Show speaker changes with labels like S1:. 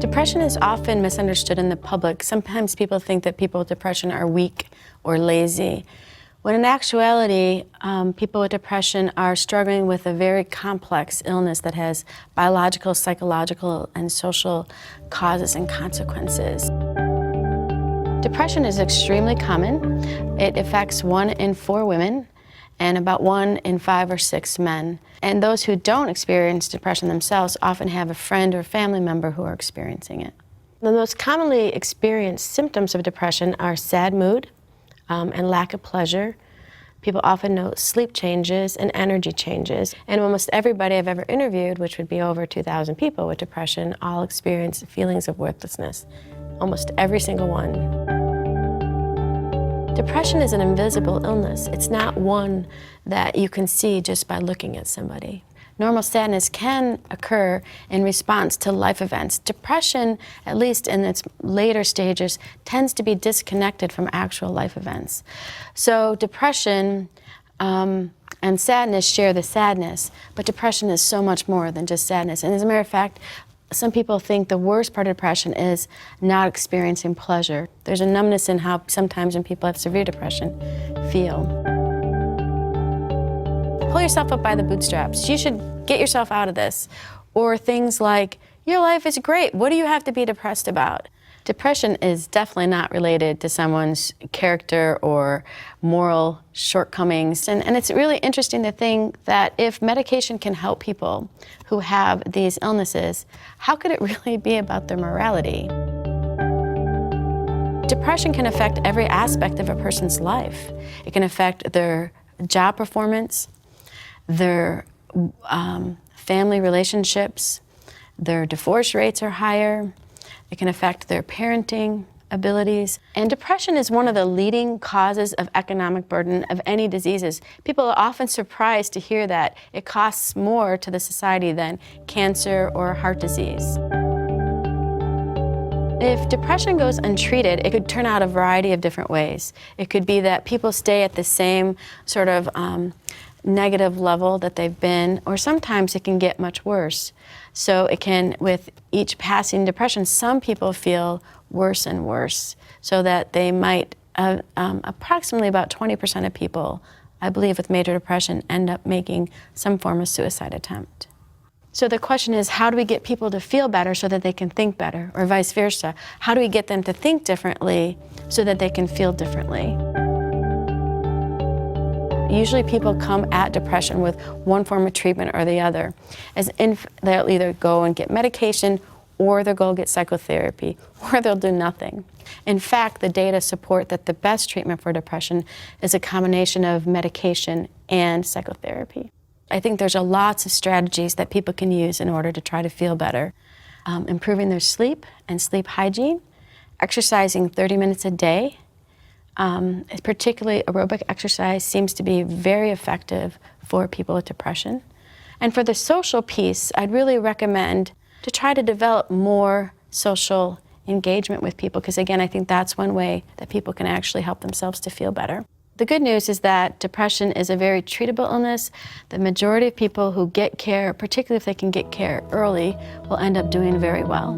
S1: Depression is often misunderstood in the public. Sometimes people think that people with depression are weak or lazy, when in actuality, people with depression are struggling with a very complex illness that has biological, psychological, and social causes and consequences. Depression is extremely common. It affects 1 in 4 women and about 1 in 5 or 6 men. And those who don't experience depression themselves often have a friend or family member who are experiencing it. The most commonly experienced symptoms of depression are sad mood and lack of pleasure. People often note sleep changes and energy changes. And almost everybody I've ever interviewed, which would be over 2,000 people with depression, all experience feelings of worthlessness. Almost every single one. Depression is an invisible illness. It's not one that you can see just by looking at somebody. Normal sadness can occur in response to life events. Depression, at least in its later stages, tends to be disconnected from actual life events. So depression and sadness share the sadness, but depression is so much more than just sadness. And as a matter of fact, some people think the worst part of depression is not experiencing pleasure. There's a numbness in how sometimes when people have severe depression feel. Pull yourself up by the bootstraps. You should get yourself out of this. Or things like, your life is great. What do you have to be depressed about? Depression is definitely not related to someone's character or moral shortcomings. And it's really interesting to think that if medication can help people who have these illnesses, how could it really be about their morality? Depression can affect every aspect of a person's life. It can affect their job performance, their family relationships, their divorce rates are higher. It can affect their parenting abilities. And depression is one of the leading causes of economic burden of any diseases. People are often surprised to hear that it costs more to the society than cancer or heart disease. If depression goes untreated, it could turn out a variety of different ways. It could be that people stay at the same sort of negative level that they've been, or sometimes it can get much worse. So it can, with each passing depression, some people feel worse and worse, so that they might, approximately about 20% of people, I believe, with major depression end up making some form of suicide attempt. So the question is, how do we get people to feel better so that they can think better, or vice versa? How do we get them to think differently so that they can feel differently? Usually people come at depression with one form of treatment or the other. They'll either go and get medication, or they'll go get psychotherapy, or they'll do nothing. In fact, the data support that the best treatment for depression is a combination of medication and psychotherapy. I think there's lots of strategies that people can use in order to try to feel better. Improving their sleep and sleep hygiene, exercising 30 minutes a day, particularly aerobic exercise seems to be very effective for people with depression. And for the social piece, I'd really recommend to try to develop more social engagement with people, because again, I think that's one way that people can actually help themselves to feel better. The good news is that depression is a very treatable illness. The majority of people who get care, particularly if they can get care early, will end up doing very well.